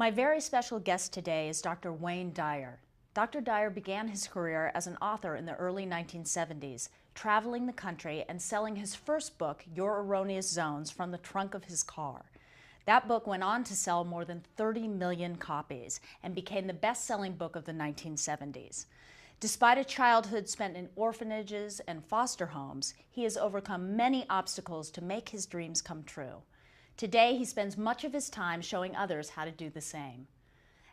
My very special guest today is Dr. Wayne Dyer. Dr. Dyer began his career as an author in the early 1970s, traveling the country and selling his first book, Your Erroneous Zones, from the trunk of his car. That book went on to sell more than 30 million copies and became the best-selling book of the 1970s. Despite a childhood spent in orphanages and foster homes, he has overcome many obstacles to make his dreams come true. Today, he spends much of his time showing others how to do the same.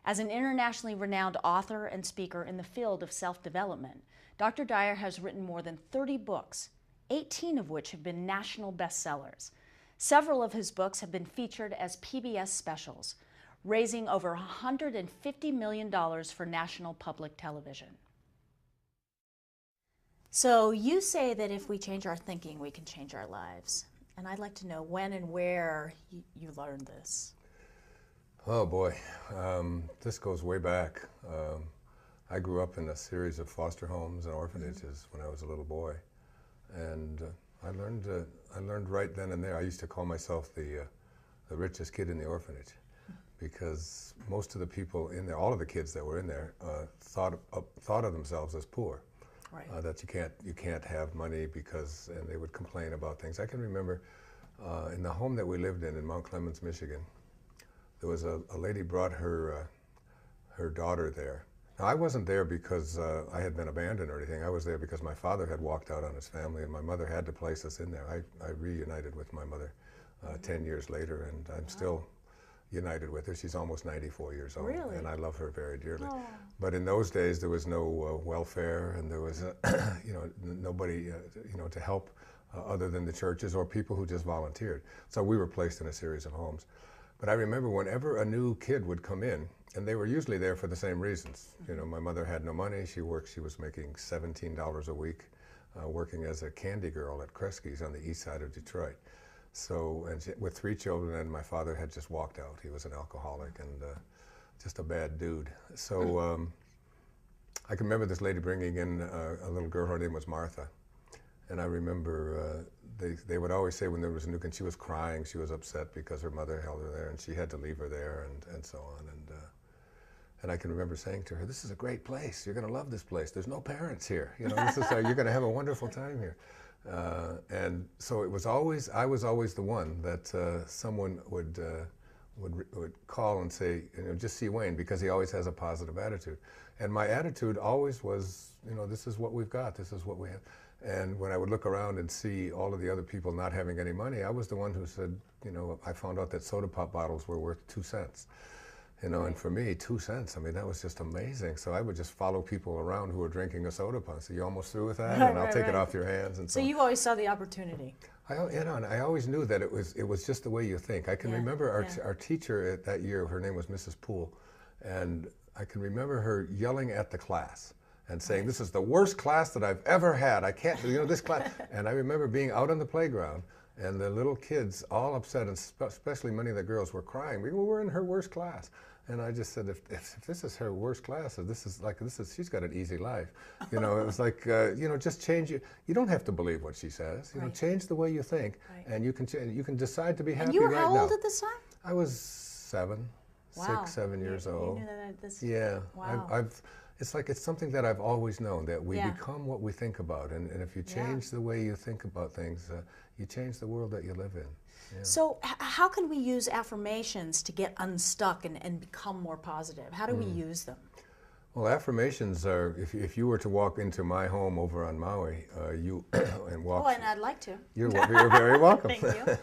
As an internationally renowned author and speaker in the field of self-development, Dr. Dyer has written more than 30 books, 18 of which have been national bestsellers. Several of his books have been featured as PBS specials, raising over $150 million for national public television. So you say that if we change our thinking, we can change our lives. And I'd like to know when and where you learned this. Oh boy, this goes way back. I grew up in a series of foster homes and orphanages when I was a little boy, and I learned right then and there. I used to call myself the richest kid in the orphanage, because most of the people in there, all of the kids that were in there, thought of themselves as poor. Right. That you can't have money because, and they would complain about things. I can remember in the home that we lived in Mount Clemens, Michigan, there was a lady brought her daughter there. Now I wasn't there because I had been abandoned or anything. I was there because my father had walked out on his family, and my mother had to place us in there. I reunited with my mother 10 years later, and I'm still united with her. She's almost 94 years old, really? And I love her very dearly. Oh. But in those days, there was no welfare, and there was nobody to help other than the churches or people who just volunteered. So we were placed in a series of homes. But I remember whenever a new kid would come in, and they were usually there for the same reasons. You know, my mother had no money. She was making $17 a week, working as a candy girl at Kresge's on the east side of Detroit. So, with 3 children, and my father had just walked out. He was an alcoholic and just a bad dude. So I can remember this lady bringing in a little girl. Her name was Martha. And I remember they would always say when there was a new kid, she was crying. She was upset because her mother held her there and she had to leave her there and so on. And I can remember saying to her, "This is a great place. You're going to love this place. There's no parents here. You know, you're going to have a wonderful time here." And so I was always the one that someone would call and say, just see Wayne, because he always has a positive attitude. And my attitude always was, this is what we've got, this is what we have. And when I would look around and see all of the other people not having any money, I was the one who said, I found out that soda pop bottles were worth 2 cents. And for me, 2 cents, I mean, that was just amazing. So I would just follow people around who were drinking a soda pop. So you almost through with that? And I'll take it off your hands. And so you always saw the opportunity. And I always knew that it was just the way you think. I can remember our teacher that year, her name was Mrs. Poole, and I can remember her yelling at the class and saying, "This is the worst class that I've ever had. I can't, this class." And I remember being out on the playground, and the little kids all upset, and especially many of the girls were crying. We were in her worst class. And I just said, if this is her worst class, she's got an easy life. It was like, just change it. You don't have to believe what she says. Change the way you think, and you can decide to be happy right now. And you were how old at this time? I was 6, 7 years old. You knew that yeah. Wow. It's something that I've always known, that we become what we think about, and if you change the way you think about things, you change the world that you live in. Yeah. So how can we use affirmations to get unstuck and become more positive? How do we use them? Well, affirmations are, if you were to walk into my home over on Maui, and walk... Oh, and I'd like to. You're very welcome. Thank you.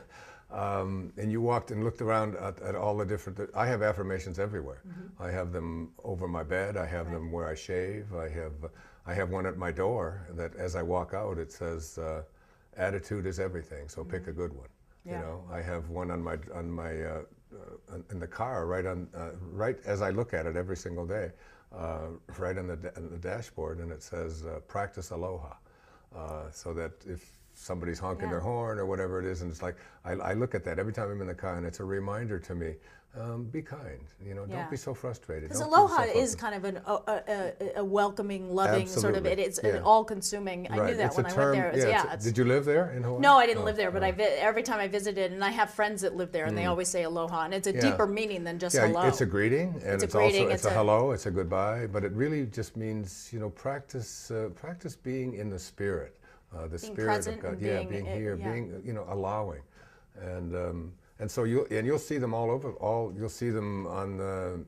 And you walked and looked around at all the different... I have affirmations everywhere. I have them over my bed. I have them where I shave. I have one at my door that as I walk out, it says, "Attitude is everything, so pick a good one." I have one on my in the car, right as I look at it every single day, right on the dashboard, and it says, "Practice aloha," so that if somebody's honking Yeah. their horn or whatever it is, and it's like, I look at that every time I'm in the car, and it's a reminder to me, be kind, you know, Yeah. don't be so frustrated. Because Don't aloha beat yourself is up. kind of a welcoming, loving sort of, Absolutely. it's Yeah. an all-consuming. I Right. knew that It's a when I term, went there. It was, yeah, it's, did you live there in Hawaii? no, I didn't live there, Oh, but every time I visited, and I have friends that live there, and they always say aloha, and it's a Yeah. deeper meaning than just yeah, hello. it's a greeting, and It's a it's greeting, also it's a a- hello, it's a goodbye, but it really just means, you know, practice being in the spirit, the spirit present of God. and Yeah, being, being here, yeah. being, you know, allowing, and so you'll see them all over. You'll see them on the,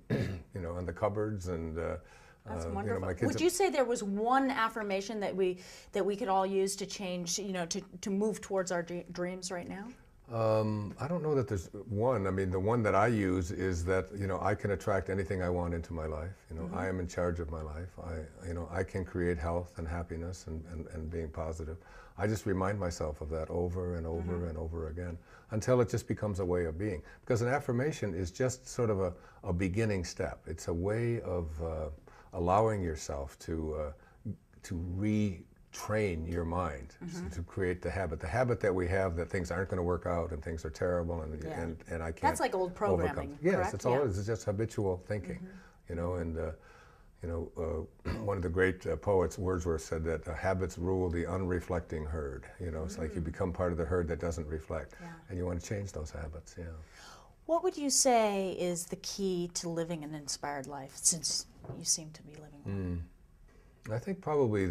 you know, on the cupboards and. That's you know, wonderful. my kids Would you say there was one affirmation that we could all use to change, you know, to move towards our dreams right now? I don't know that there's one. I mean, the one that I use is that, you know, I can attract anything I want into my life. You know, I am in charge of my life. I can create health and happiness and being positive. I just remind myself of that over and over and over again until it just becomes a way of being. Because an affirmation is just sort of a beginning step. It's a way of allowing yourself to retrain your mind to create the habit. The habit that we have that things aren't going to work out and things are terrible and I can't. That's like old programming, overcome. Yes, correct? it's all it is. It's just habitual thinking, you know. And one of the great poets, Wordsworth, said that habits rule the unreflecting herd. You know, it's like you become part of the herd that doesn't reflect, and you want to change those habits. Yeah. What would you say is the key to living an inspired life, since you seem to be living one? I think probably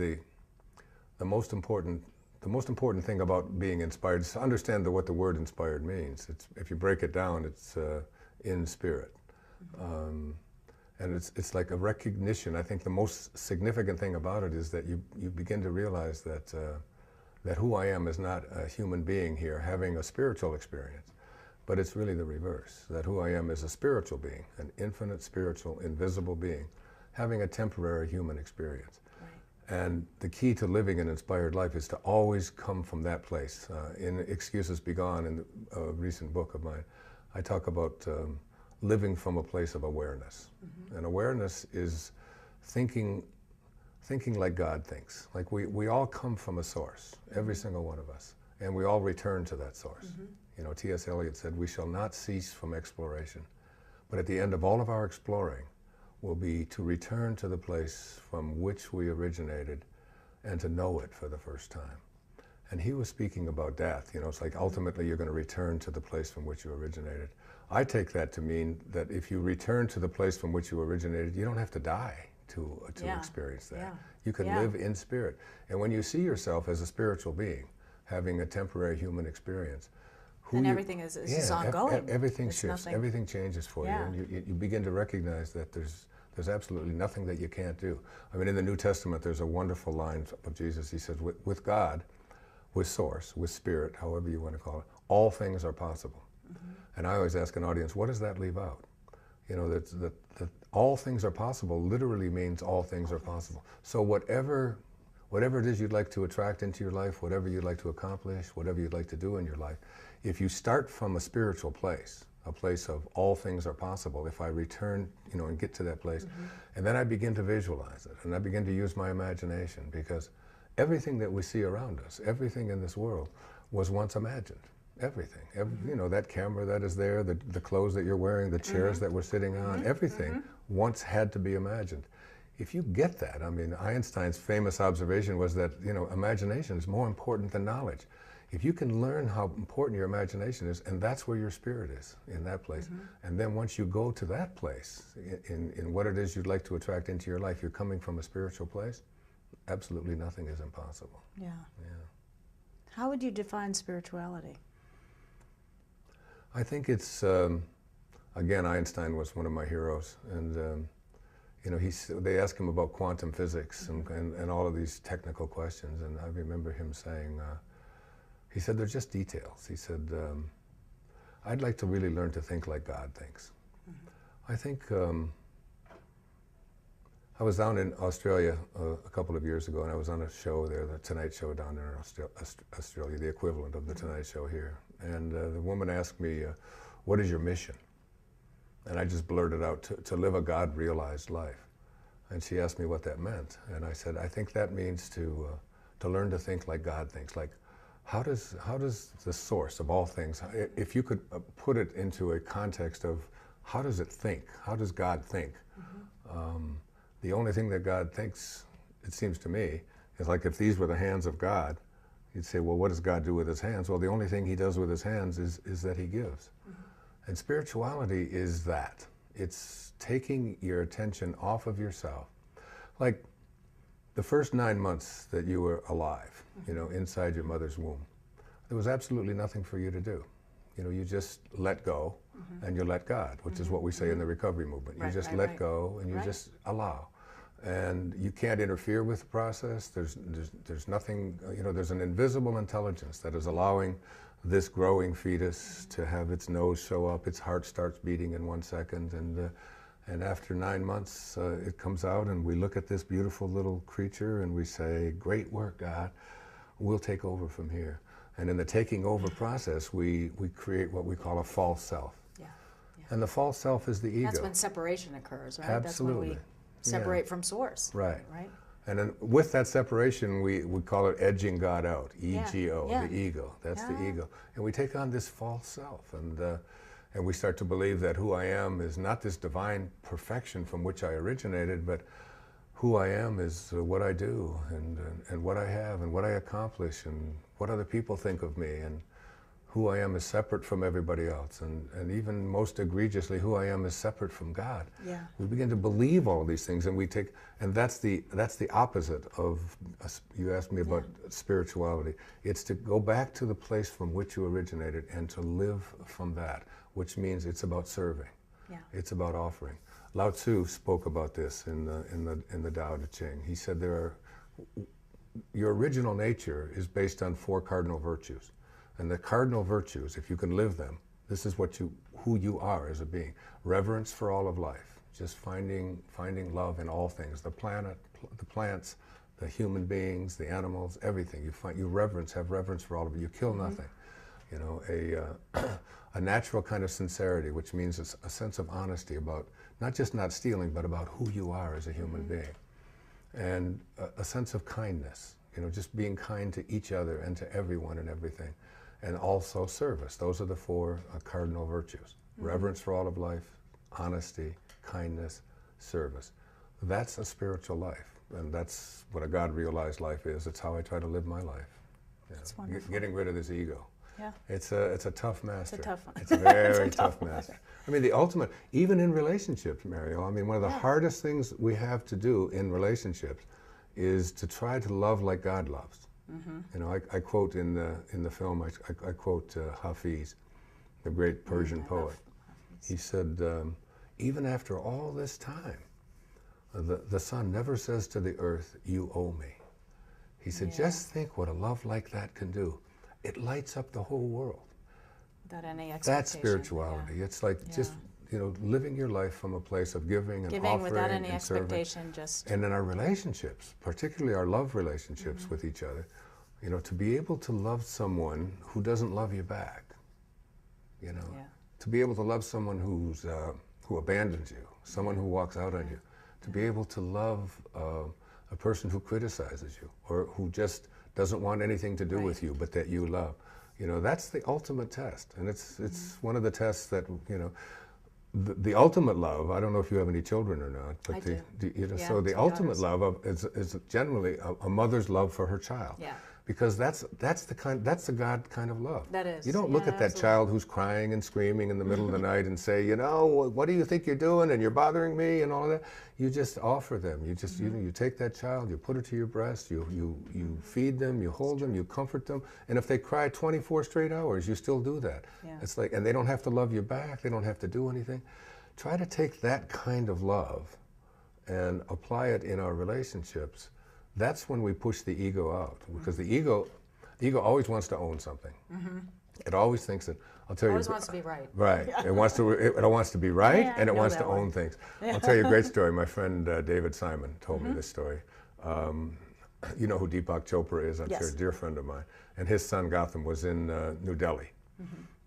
the most important thing about being inspired is to understand what the word inspired means. If you break it down, it's in spirit, and it's like a recognition. I think the most significant thing about it is that you begin to realize that who I am is not a human being here having a spiritual experience, but it's really the reverse. That who I am is a spiritual being, an infinite spiritual, invisible being, having a temporary human experience. And the key to living an inspired life is to always come from that place. In Excuses Be Gone, in a recent book of mine, I talk about living from a place of awareness. And awareness is thinking like God thinks. Like we all come from a source, every single one of us, and we all return to that source. You know, T.S. Eliot said, "We shall not cease from exploration, but at the end of all of our exploring, will be to return to the place from which we originated and to know it for the first time." And he was speaking about death. You know, it's like ultimately you're going to return to the place from which you originated. I take that to mean that if you return to the place from which you originated, you don't have to die to experience that. You can live in spirit. And when you see yourself as a spiritual being, having a temporary human experience, And everything is ongoing. Everything It's shifts, nothing. everything changes for you, and you begin to recognize that there's absolutely nothing that you can't do. I mean, in the New Testament, there's a wonderful line of Jesus. He says, with God, with Source, with Spirit, however you want to call it, all things are possible. And I always ask an audience, what does that leave out? You know, that all things are possible literally means all things are possible. So whatever it is you'd like to attract into your life, whatever you'd like to accomplish, whatever you'd like to do in your life, if you start from a spiritual place, a place of all things are possible, if I return, you know, and get to that place, and then I begin to visualize it, and I begin to use my imagination, because everything that we see around us, everything in this world, was once imagined. Everything, you know, that camera that is there, the clothes that you're wearing, the chairs that we're sitting on, everything once had to be imagined. If you get that, I mean, Einstein's famous observation was that, you know, imagination is more important than knowledge. If you can learn how important your imagination is, and that's where your spirit is, in that place, and then once you go to that place, in what it is you'd like to attract into your life, you're coming from a spiritual place, absolutely nothing is impossible. Yeah. How would you define spirituality? I think it's, again, Einstein was one of my heroes, and you know, they asked him about quantum physics and all of these technical questions, and I remember him saying, he said, they're just details. He said, I'd like to really learn to think like God thinks. I think, I was down in Australia a couple of years ago, and I was on a show there, the Tonight Show down there in Australia, the equivalent of the Tonight Show here. And the woman asked me, what is your mission? And I just blurted out, to live a God-realized life. And she asked me what that meant. And I said, I think that means to learn to think like God thinks, like how does the source of all things, if you could put it into a context of how does it think? How does God think? The only thing that God thinks, it seems to me, is like if these were the hands of God, you'd say, well, what does God do with his hands? Well, the only thing he does with his hands is that he gives. And spirituality is that. It's taking your attention off of yourself. Like the first 9 months that you were alive, you know, inside your mother's womb, there was absolutely nothing for you to do. You know, you just let go and you let God, which is what we say in the recovery movement. You just let go and you just allow. And you can't interfere with the process. There's nothing, you know, there's an invisible intelligence that is allowing this growing fetus to have its nose show up, its heart starts beating in 1 second, and after 9 months it comes out and we look at this beautiful little creature and we say, great work, God, we'll take over from here. And in the taking over process, we create what we call a false self. Yeah. And the false self is the ego. That's when separation occurs, right? Absolutely. That's when we separate from source. Right. Right. And then with that separation, we call it edging God out, E-G-O, the ego. That's the ego. And we take on this false self, and we start to believe that who I am is not this divine perfection from which I originated, but who I am is what I do, and what I have, and what I accomplish, and what other people think of me, and who I am is separate from everybody else, and even most egregiously, who I am is separate from God. Yeah. We begin to believe all these things, and that's the opposite of, you asked me about spirituality. It's to go back to the place from which you originated and to live from that, which means it's about serving. Yeah. It's about offering. Lao Tzu spoke about this in the Tao Te Ching. He said your original nature is based on 4 cardinal virtues. And the cardinal virtues, if you can live them, this is who you are as a being. Reverence for all of life, just finding love in all things, the planet, the plants, the human beings, the animals, everything. You have reverence for all of it. You kill nothing. You know, a natural kind of sincerity, which means a sense of honesty about not just not stealing, but about who you are as a human being. And a sense of kindness, you know, just being kind to each other and to everyone and everything. And also service. Those are the 4 cardinal virtues. Reverence for all of life, honesty, kindness, service. That's a spiritual life. And that's what a God-realized life is. It's how I try to live my life. That's wonderful. Getting rid of this ego. Yeah. It's a tough master. It's a tough one. It's a very tough master. I mean, the ultimate, even in relationships, Mariel, I mean, one of the hardest things we have to do in relationships is to try to love like God loves. You know, I quote in the film, I quote Hafiz, the great Persian poet. He said, even after all this time, the sun never says to the earth, you owe me. He said, just think what a love like that can do. It lights up the whole world. Without any expectation. That's spirituality. Yeah. It's like just, you know, living your life from a place of giving and offering without any and expectation, serving. And in our relationships, particularly our love relationships with each other, you know, to be able to love someone who doesn't love you back, you know, to be able to love someone who abandons you, someone who walks out on you, to be able to love a person who criticizes you or who just doesn't want anything to do with you but that you love. You know, that's the ultimate test. And it's one of the tests that, you know, the ultimate love, I don't know if you have any children or not, but you know, so the ultimate love is generally a mother's love for her child. Yeah. Because that's the God kind of love. That is. You don't look at that child who's crying and screaming in the middle of the night and say, you know, what do you think you're doing and you're bothering me and all of that. You just offer them. You just you know, you take that child, you put it to your breast, you feed them, you hold them, you comfort them, and if they cry 24 straight hours, you still do that. Yeah. It's like, and they don't have to love you back. They don't have to do anything. Try to take that kind of love and apply it in our relationships. That's when we push the ego out, because the ego always wants to own something. It always thinks that, I'll tell you. It always wants to be right. Right. It wants to be right, and it wants to own things. I'll tell you a great story. My friend David Simon told me this story. You know who Deepak Chopra is, I'm sure, a dear friend of mine. And his son Gotham was in New Delhi.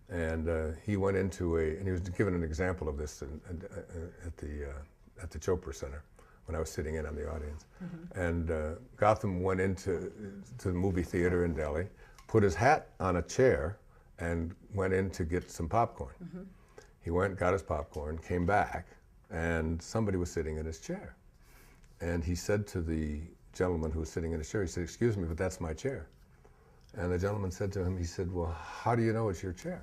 And he went into and he was given an example of this at the Chopra Center, when I was sitting in on the audience. And Gotham went into the movie theater in Delhi. put his hat on a chair, and went in to get some popcorn. He went, got his popcorn, came back, and somebody was sitting in his chair. And he said to the gentleman who was sitting in his chair, he said, "Excuse me, but that's my chair." And the gentleman said to him, he said, "Well, how do you know it's your chair?"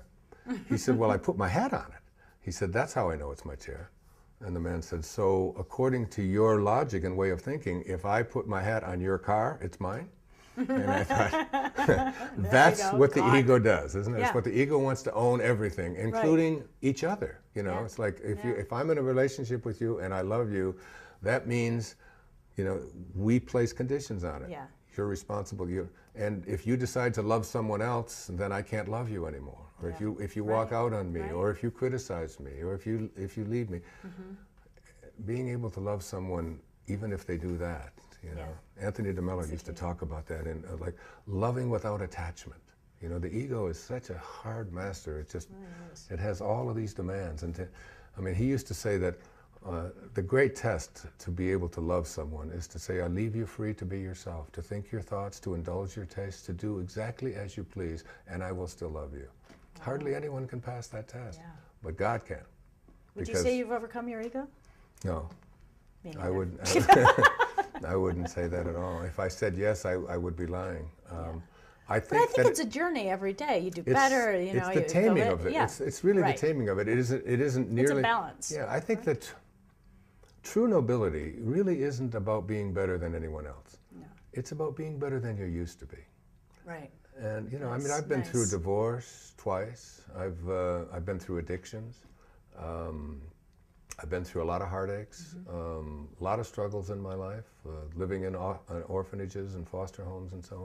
He said, "Well, I put my hat on it." He said, "That's how I know it's my chair." And the man said, "So according to your logic and way of thinking, if I put my hat on your car, it's mine?" And I thought, that's what the ego does, isn't it? Yeah. It's what the ego wants to own everything, including each other. You know, it's like if I'm in a relationship with you and I love you, that means, you know, we place conditions on it. Yeah. You're responsible. And if you decide to love someone else, then I can't love you anymore. Or if you walk out on me, or if you criticize me, or if you leave me, being able to love someone, even if they do that, you know. Anthony DeMello used to talk about that in like loving without attachment. You know, the ego is such a hard master. It just it has all of these demands. And I mean, he used to say that the great test to be able to love someone is to say, "I leave you free to be yourself, to think your thoughts, to indulge your tastes, to do exactly as you please, and I will still love you." Hardly anyone can pass that test, but God can. Would you say you've overcome your ego? No, Me I neither. wouldn't. I wouldn't say that at all. If I said yes, I would be lying. I think, But I think it's a journey every day. You do better, you know. It's the taming of it. Yeah. It's really the taming of it. It isn't nearly. It's a balance. Yeah, I think that true nobility really isn't about being better than anyone else. No. It's about being better than you used to be. Right. And you know, I mean, That's I've been through nice. divorce twice. I've been through addictions. I've been through a lot of heartaches, a lot of struggles in my life, living in orphanages and foster homes and so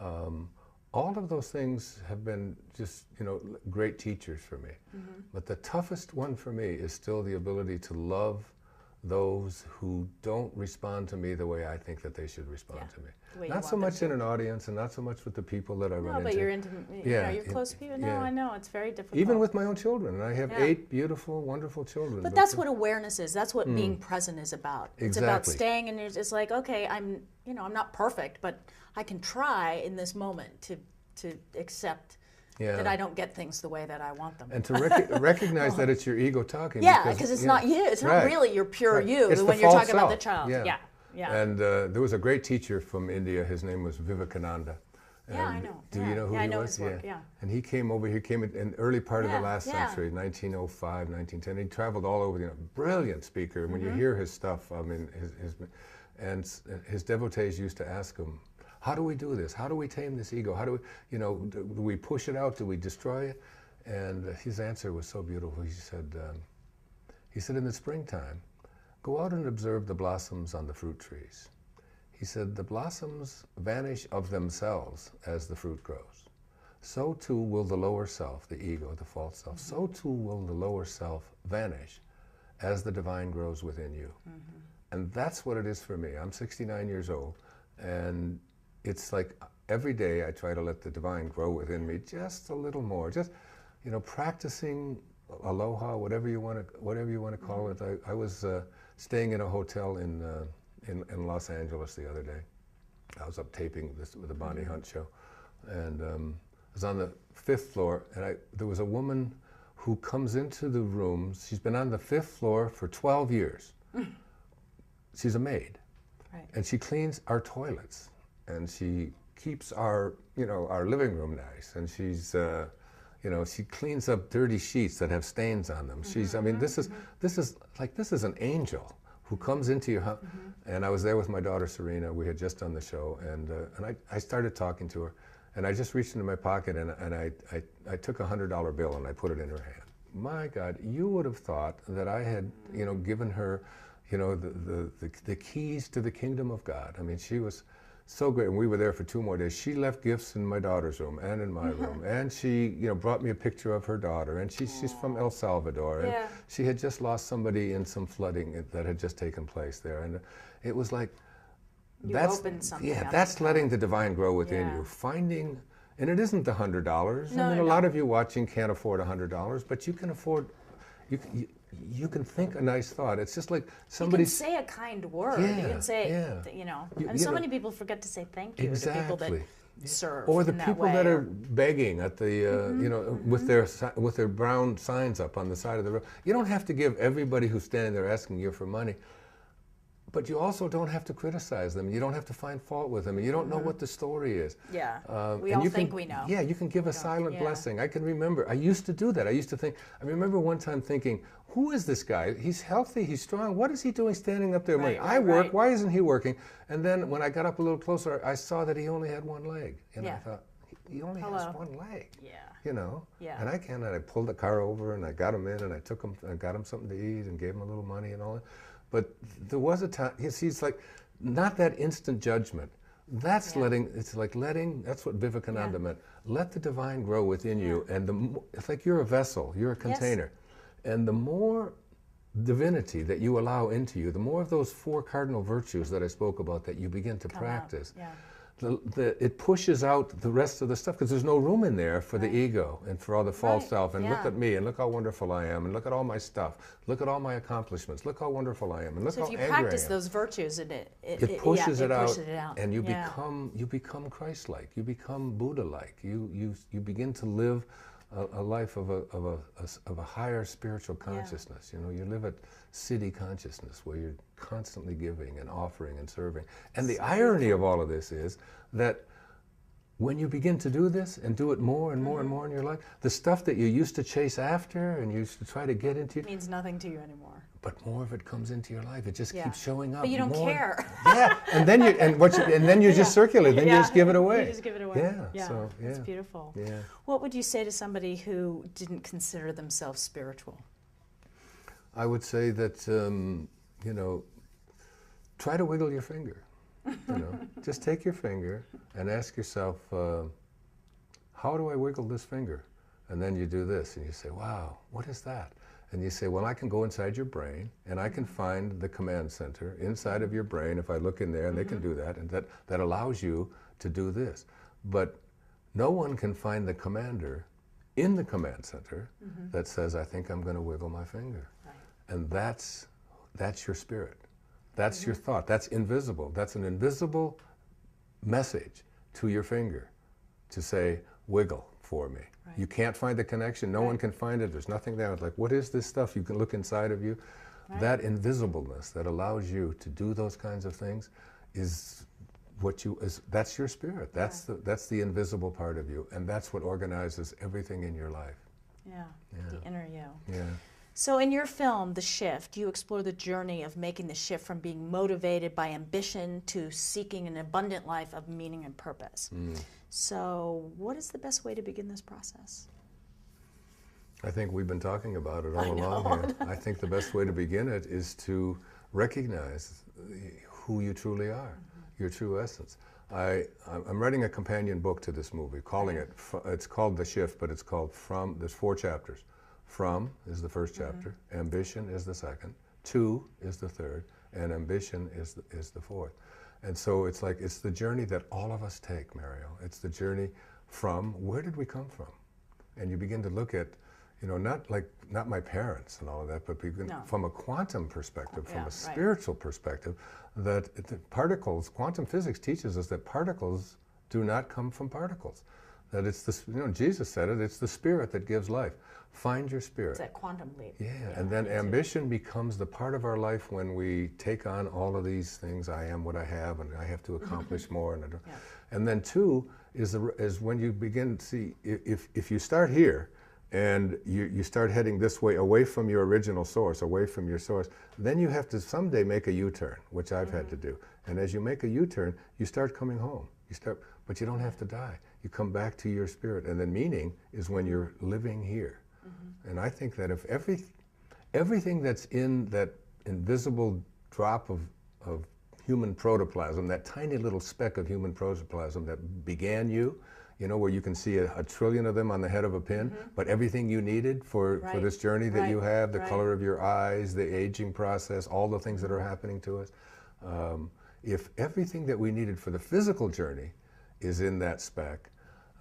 on. All of those things have been just, you know, great teachers for me. But the toughest one for me is still the ability to love those who don't respond to me the way I think that they should respond to me. The way you Not so want them much to. in an audience and not so much with the people that I run No, into. but you're into, you know, you're close to people. No, yeah. I know, it's very difficult. Even with my own children. And I have Yeah. 8 beautiful, wonderful children. But that's what awareness is. That's what being present is about. It's about Exactly. staying and it's like, okay, I'm not perfect, but I can try in this moment to accept that I don't get things the way that I want them. And to recognize that it's your ego talking. Yeah, because it's not you. It's not really your pure you It's the when you're false talking about the self. child. Yeah. Yeah. And there was a great teacher from India. His name was Vivekananda. Yeah, And I know. Do you know who Yeah, he I know was? his work, yeah. And he came over. He came in the early part of the last Yeah. century, 1905, 1910. He traveled all over. You know, brilliant speaker. And when you hear his stuff, I mean, his devotees used to ask him, "How do we do this? How do we tame this ego? How do we, you know, do we push it out? Do we destroy it?" And his answer was so beautiful. He said, "In the springtime, go out and observe the blossoms on the fruit trees." He said, "The blossoms vanish of themselves as the fruit grows. So too will the lower self, the ego, the false self, so too will the lower self vanish as the divine grows within you." And that's what it is for me. I'm 69 years old, and it's like every day I try to let the divine grow within me just a little more. Just, you know, practicing aloha, whatever you want to call it. I was staying in a hotel in Los Angeles the other day. I was up taping this with the Bonnie Hunt show, and I was on the 5th floor, and there was a woman who comes into the room. She's been on the 5th floor for 12 years. She's a maid, and she cleans our toilets, and she keeps our living room nice, and she's she cleans up dirty sheets that have stains on them. I mean, this is an angel who comes into your house. And I was there with my daughter Serena. We had just done the show, and I started talking to her, and I just reached into my pocket and I took a $100 bill and I put it in her hand. My God, you would have thought that I had given her the keys to the kingdom of God. I mean, she was so great, and we were there for 2 more days. She left gifts in my daughter's room and in my room, and she brought me a picture of her daughter, and she's from El Salvador, and she had just lost somebody in some flooding that had just taken place there, and it was like opened something up. that's letting the divine grow within you, finding. And it isn't the $100. No, I mean, no. a lot of you watching can't afford $100, but you can afford. You can think a nice thought. It's just like somebody. You can say a kind word. You can say, and so many people forget to say thank you to people that serve Or the in that people way, that are or- begging at the, you know, with their brown signs up on the side of the road. You don't have to give everybody who's standing there asking you for money, but you also don't have to criticize them. You don't have to find fault with them. You don't know what the story is. Yeah, we and all you think can, we know. Yeah, you can give a silent yeah. blessing. I can remember, I used to do that. I used to think, I remember one time thinking, who is this guy? He's healthy, he's strong. What is he doing standing up there? Right, I right, work, right. why isn't he working? And then when I got up a little closer, I saw that he only had one leg. And Yeah. I thought, he only Hello. has one leg. Yeah. You know? Yeah. And I pulled the car over and I got him in and I took him, I got him something to eat and gave him a little money and all that. But there was a time, he's like, not that instant judgment. That's letting, it's like letting, that's what Vivekananda meant. Let the divine grow within you. And it's like you're a vessel, you're a container. And the more divinity that you allow into you, the more of those 4 cardinal virtues that I spoke about that you begin to practice, it pushes out the rest of the stuff, because there's no room in there for the ego and for all the false self, and look at me, and look how wonderful I am, and look at all my stuff, look at all my accomplishments, look how wonderful I am, and look So how if you angry I am. practice those virtues, it pushes it out, and you Yeah. become Christ-like, you become Buddha-like, you begin to live a life of a higher spiritual consciousness. You know, you live at city consciousness where you're constantly giving and offering and serving. And the irony of all of this is that when you begin to do this and do it more and more and more in your life, the stuff that you used to chase after and you used to try to get into, It means nothing to you anymore. but more of it comes into your life. It just keeps showing up. But you don't more. care. Yeah, and then you just circulate. Then you just give it away. You just give it away. Yeah. So That's beautiful. Yeah. What would you say to somebody who didn't consider themselves spiritual? I would say that you know, try to wiggle your finger. You know, just take your finger and ask yourself, how do I wiggle this finger? And then you do this, and you say, wow, what is that? And you say, well, I can go inside your brain, and I can find the command center inside of your brain if I look in there, and they can do that, and that allows you to do this. But no one can find the commander in the command center that says, I think I'm going to wiggle my finger. Right. And that's your spirit. That's your thought. That's invisible. That's an invisible message to your finger to say, wiggle for me. Right. You can't find the connection. No one can find it. There's nothing there. It's like, what is this stuff? You can look inside of you. Right. That invisibleness that allows you to do those kinds of things is that's your spirit. That's the invisible part of you, and that's what organizes everything in your life. Yeah. The inner you. Yeah. So in your film, The Shift, you explore the journey of making the shift from being motivated by ambition to seeking an abundant life of meaning and purpose. So what is the best way to begin this process? I think we've been talking about it all along here. I think the best way to begin it is to recognize who you truly are, your true essence. I'm writing a companion book to this movie, it's called The Shift, but it's called there's 4 chapters. From is the first chapter, ambition is the second, to is the third, and ambition is the fourth. And so it's like, it's the journey that all of us take, Mario. It's the journey from, where did we come from? And you begin to look at, you know, not my parents and all of that, but from a quantum perspective, from a spiritual perspective, that the particles, quantum physics teaches us that particles do not come from particles. That it's Jesus said it, it's the spirit that gives life. Find your spirit. It's that quantum leap. Yeah, and then ambition becomes the part of our life when we take on all of these things. I am what I have, and I have to accomplish more. And then 2 is when you begin to see, if you start here, and you start heading this way, away from your original source, away from your source, then you have to someday make a U-turn, which I've had to do. And as you make a U-turn, you start coming home. But you don't have to die. You come back to your spirit. And then meaning is when you're living here. And I think that if everything that's in that invisible drop of human protoplasm, that tiny little speck of human protoplasm that began you, you know, where you can see a trillion of them on the head of a pin, but everything you needed for this journey that you have, the color of your eyes, the aging process, all the things that are happening to us, if everything that we needed for the physical journey is in that speck,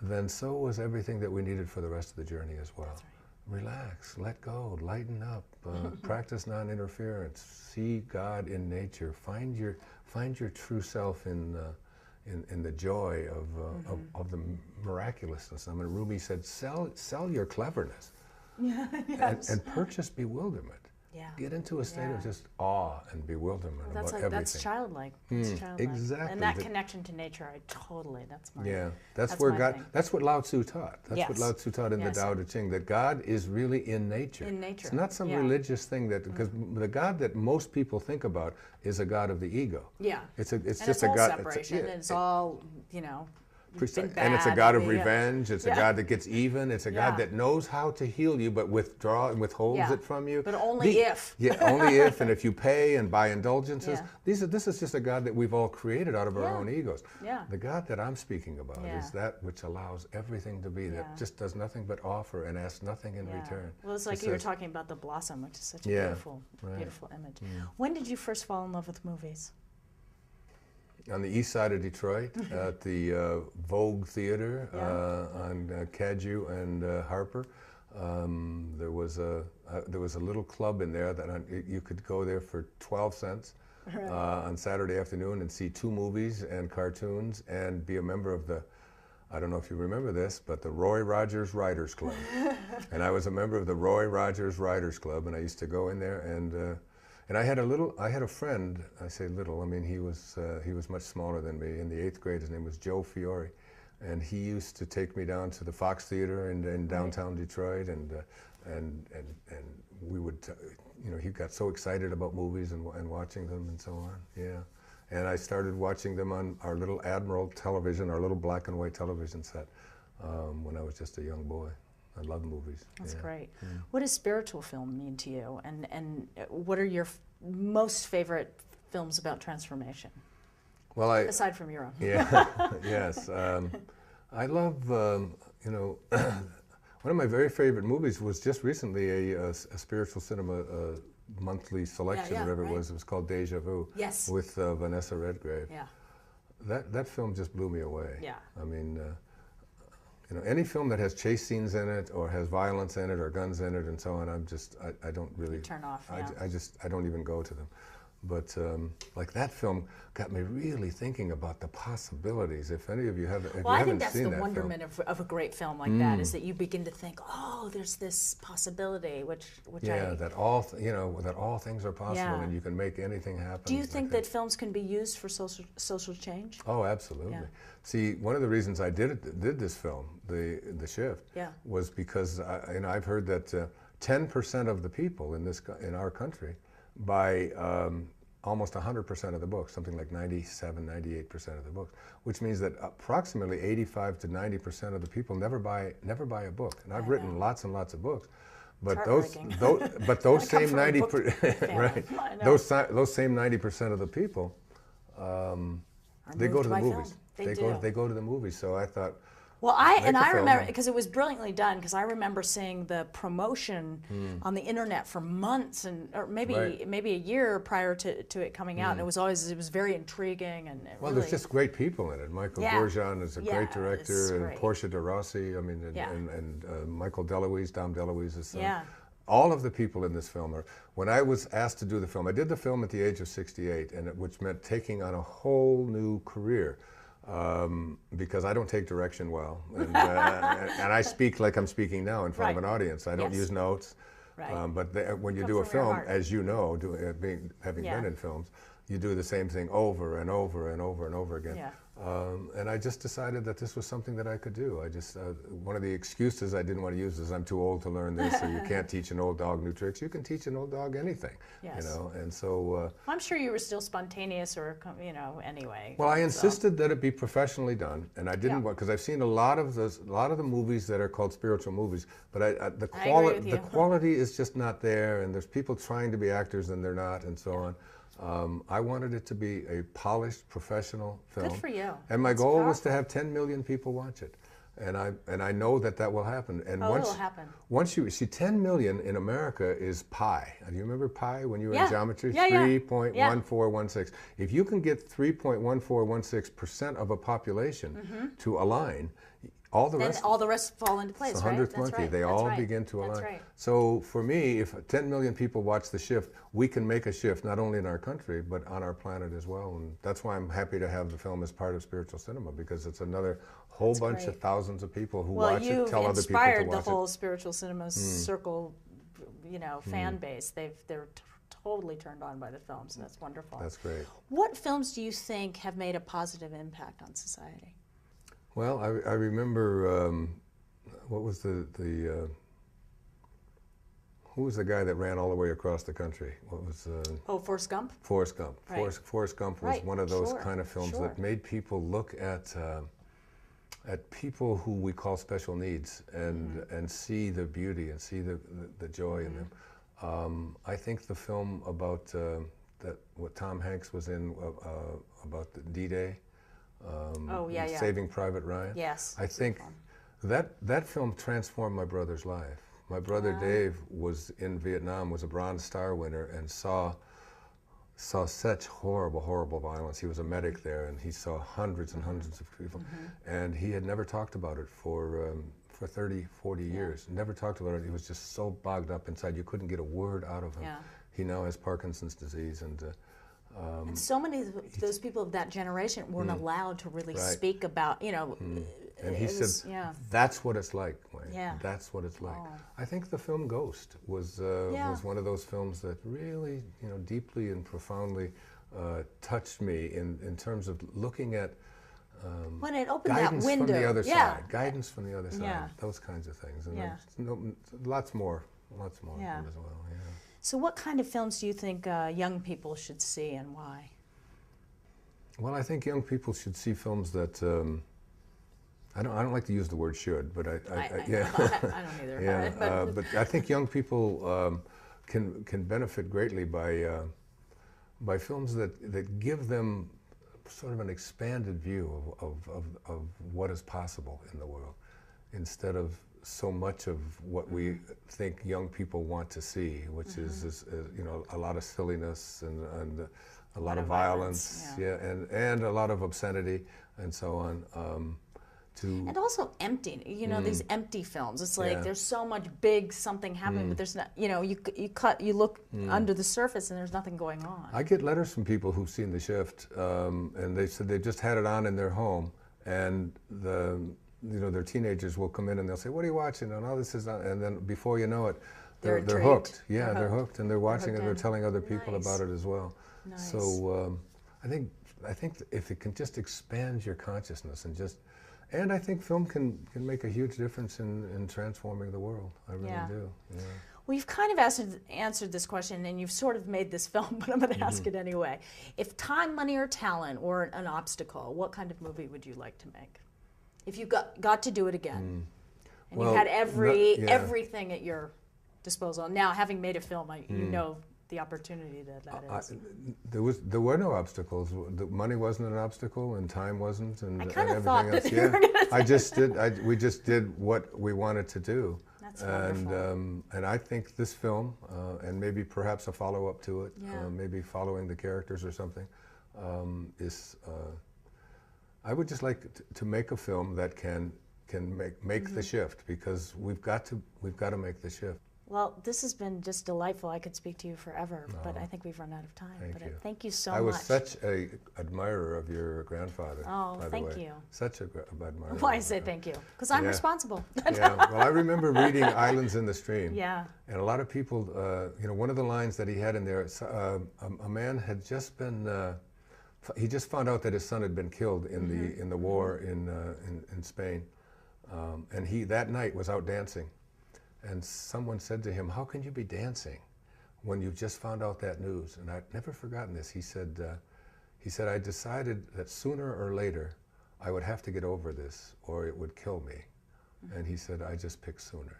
then so was everything that we needed for the rest of the journey as well. Relax, let go, lighten up, practice non-interference, see God in nature, find your true self in in the joy of the miraculousness. I mean, Rumi said, sell your cleverness Yes. and purchase bewilderment. Yeah. Get into a state of just awe and bewilderment That's about like, everything. that's childlike. That's childlike. Exactly. And that connection to nature, that's my that's where my God. thing. That's what Lao Tzu taught. That's Yes. what Lao Tzu taught in the Yes. Tao Te Ching. That God is really in nature. In nature. It's not some religious thing that, because the God that most people think about is a God of the ego. Yeah. It's and just it's a all God. separation. It's all, And it's a God of bad, revenge. It's a God that gets even. It's a God that knows how to heal you, but withdraw and withholds it from you. But only if. Yeah, only if, and if you pay and buy indulgences. Yeah. This is just a God that we've all created out of our own egos. Yeah. The God that I'm speaking about is that which allows everything to be, that just does nothing but offer and asks nothing in return. Well, it's like you were talking about the blossom, which is such a beautiful, beautiful image. When did you first fall in love with movies? On the east side of Detroit, at the Vogue Theater on Cadju and Harper, there was a little club in there that you could go there for 12 cents on Saturday afternoon and see 2 movies and cartoons and be a member of the, I don't know if you remember this, but the Roy Rogers Writers Club. And I was a member of the Roy Rogers Writers Club, and I used to go in there and I had a friend. I say little. I mean, he was much smaller than me. In the 8th grade, his name was Joe Fiore, and he used to take me down to the Fox Theater in downtown Detroit, and we would, he got so excited about movies and watching them and so on. Yeah, and I started watching them on our little Admiral television, our little black and white television set, when I was just a young boy. I love movies. That's great. What does spiritual film mean to you? And what are your most favorite films about transformation? Well, aside from your own. Yeah, yes. I love, one of my very favorite movies was just recently a spiritual cinema monthly selection, whatever it was. It was called Deja Vu. Yes. With Vanessa Redgrave. Yeah. That film just blew me away. Yeah. I mean, any film that has chase scenes in it or has violence in it or guns in it and so on, I don't really turn off. I don't even go to them. But like that film got me really thinking about the possibilities. If any of you haven't, if you haven't seen that film. Well, I think that's the wonderment of a great film like that, is that you begin to think, oh, there's this possibility, which that all things are possible and you can make anything happen. Do you think that films can be used for social change? Oh, absolutely. Yeah. See, one of the reasons I did this film, The Shift, was because I've heard that 10% of the people in our country buy almost 100% of the books, something like 97, 98% of the books, which means that approximately 85 to 90% of the people never buy a book. And I've written lots and lots of books, but those same 90%, right? Those same 90% of the people, they go to the movies. They go to the movies. So I thought. Well, I remember, because it was brilliantly done, because I remember seeing the promotion on the internet for months, or maybe a year prior to it coming out, and it was very intriguing, and there's just great people in it. Michael Bourgeon is a great director, and Portia de Rossi, and Michael DeLuise, Dom DeLuise's son. Yeah. All of the people in this film when I was asked to do the film, I did the film at the age of 68, which meant taking on a whole new career. Because I don't take direction well, and I speak like I'm speaking now in front of an audience. I don't use notes, but when you do a film, as you know, having been in films, you do the same thing over and over and over and over again. Yeah. And I just decided that this was something that I could do. One of the excuses I didn't want to use is I'm too old to learn this, or you can't teach an old dog new tricks. You can teach an old dog anything, and so. I'm sure you were still spontaneous, or anyway. Well, I insisted that it be professionally done, and I didn't want, because I've seen a lot of the movies that are called spiritual movies, but the quality is just not there, and there's people trying to be actors and they're not, and so on. I wanted it to be a polished, professional film. Good for you. And my goal was to have 10 million people watch it. And I know that will happen. And it'll happen. Once you see 10 million in America is pi. Do you remember pi when you were in geometry? Yeah, 3.1416. If you can get 3.1416% of a population to align, all the then rest, all the rest fall into place, it's right? 100th That's monkey. right. They That's all right. begin to align. That's right. So for me, if 10 million people watch The Shift, we can make a shift not only in our country but on our planet as well. And that's why I'm happy to have the film as part of spiritual cinema, because it's another whole bunch of thousands of people who watch it, tell other people to inspired watch the whole spiritual cinema circle, fan base. They're totally turned on by the film, so that's wonderful. That's great. What films do you think have made a positive impact on society? Well, I remember, what was who was the guy that ran all the way across the country? What was Forrest Gump? Forrest Gump. Right. Forrest Gump was one of those kind of films that made people look at people who we call special needs and see the beauty and see the joy in them. I think the film about what Tom Hanks was in about the D-Day, Saving Private Ryan. Yes. I think that film transformed my brother's life. My brother Dave was in Vietnam, was a Bronze Star winner, and saw such horrible violence. He was a medic there, and he saw hundreds and hundreds of people, and he had never talked about it for 30, 40 years. Never talked about it. He was just so bogged up inside, you couldn't get a word out of him. Yeah. He now has Parkinson's disease, and so many of those people of that generation weren't allowed to really speak about, And he said, that's what it's like, Wayne. Yeah. That's what it's like. I think the film Ghost was one of those films that really, deeply and profoundly touched me in terms of looking at when it opened guidance that window. from the other side. Guidance from the other side. Yeah. Those kinds of things. And lots more of them as well. Yeah. So what kind of films do you think young people should see, and why? Well, I think young people should see films that I don't like to use the word should, but I don't either. Yeah, but I think young people can benefit greatly by films that give them sort of an expanded view of what is possible in the world, instead of so much of what we think young people want to see, which is a lot of silliness and a lot of violence, and a lot of obscenity and so on. And also empty, these empty films. It's like there's so much big something happening, but there's not, you look under the surface and there's nothing going on. I get letters from people who've seen The Shift, and they said they just had it on in their home, and their teenagers will come in and they'll say, "What are you watching?" And all this is on, and then before you know it, they're hooked. Yeah, they're hooked, and they're watching it. They're telling other people about it as well. Nice. So I think if it can just expand your consciousness and I think film can make a huge difference in transforming the world. I really do. Yeah. Well, you've kind of answered this question, and you've sort of made this film, but I'm going to ask it anyway. If time, money, or talent were an obstacle, what kind of movie would you like to make? If you got to do it again, and you had everything at your disposal. Now, having made a film, you know the opportunity that is. There were no obstacles. The money wasn't an obstacle, and time wasn't, and I kind of everything thought else. that you were going to We just did what we wanted to do. That's wonderful. And I think this film, and maybe perhaps a follow-up to it, maybe following the characters or something, is. I would just like to make a film that can make the shift, because we've got to make the shift. Well, this has been just delightful. I could speak to you forever, but I think we've run out of time. Thank you so much. I was such an admirer of your grandfather. Oh, by the thank way. you. Such an admirer. Why I say thank you? Because I'm responsible. Well, I remember reading Islands in the Stream. Yeah. And a lot of people, one of the lines that he had in there, a man had just been, he just found out that his son had been killed in the war in Spain, and he that night was out dancing. And someone said to him, "How can you be dancing when you've just found out that news?" And I've never forgotten this. He said, "I decided that sooner or later I would have to get over this, or it would kill me." And he said, "I just picked sooner."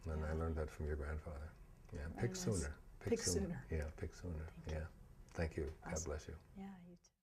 And I learned that from your grandfather. Yeah, pick sooner. Pick sooner. Yeah, pick sooner. Yeah. Thank you. Awesome. God bless you. Yeah, you too.